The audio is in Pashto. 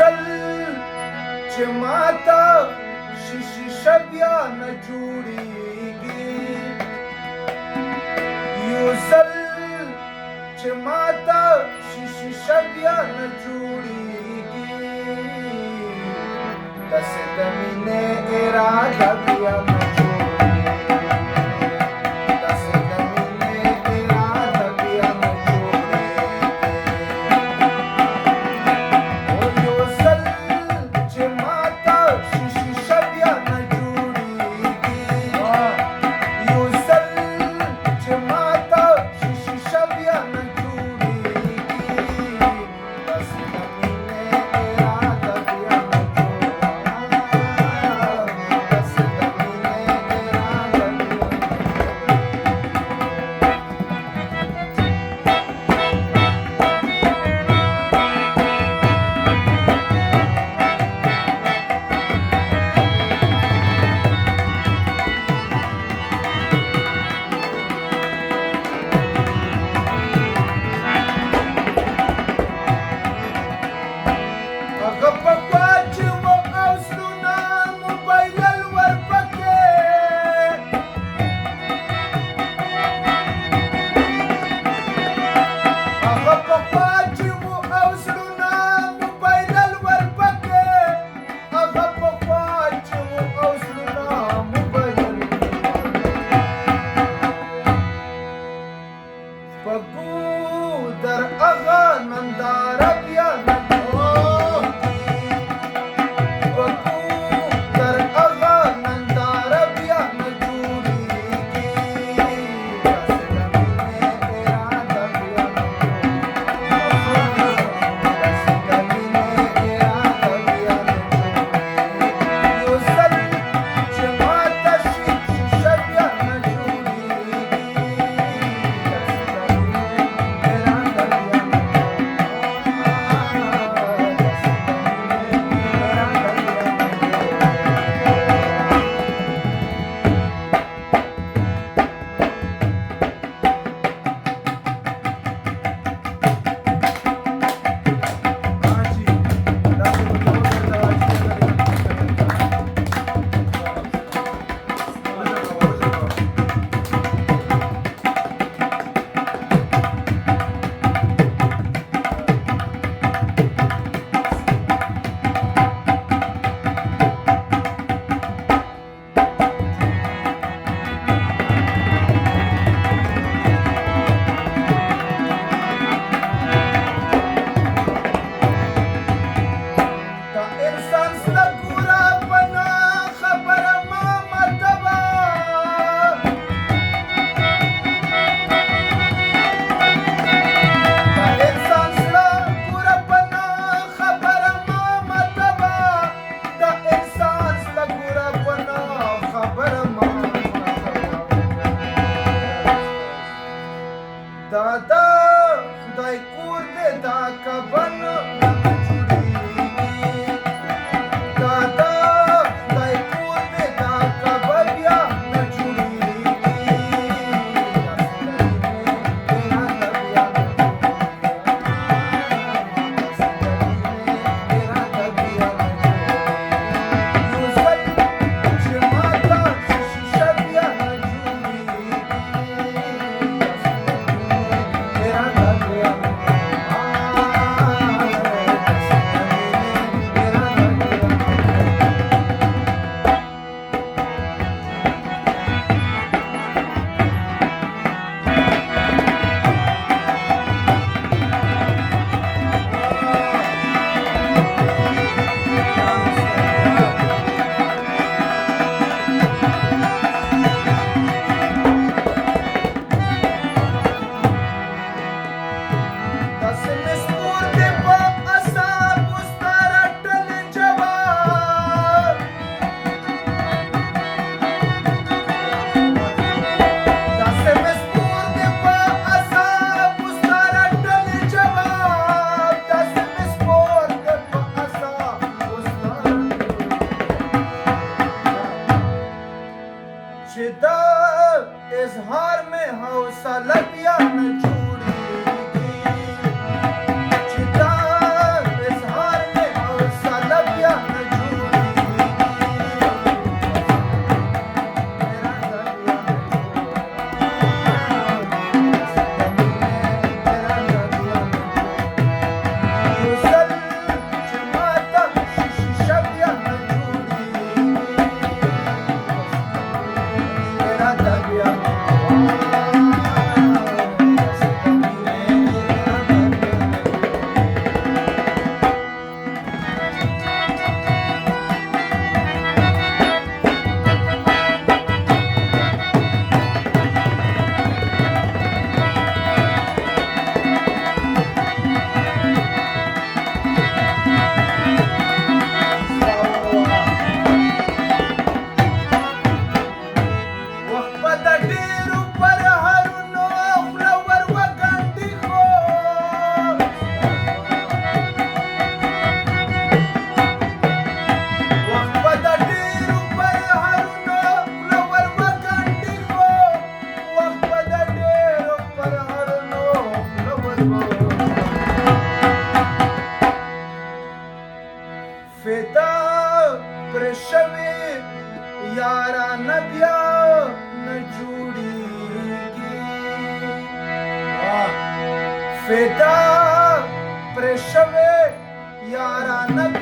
ځل چې ماته شیشه بیا نه جوړیږي یو ځل چې ماته شیشه بیا نه جوړیږي داسې د مینې اراده بیا نه در اغا ننداره بیا نه جوړیږي پکو در اغا ننداره بیا نه جوړیږي داسې د مینې اراده بیا نه داسې د مینې اراده بیا نه یو ځل چې ماته شیشه بیا نه دادا خدای کور دې دا کبن نه جوړیږي دادا خدای کور دې دا کبن بیا نه جوړیږي یو ځل چې ماته شیشه بیا نه جوړیږي यारा नदिया न जुड़ेगी फेदा प्रेशवे यारा नदिया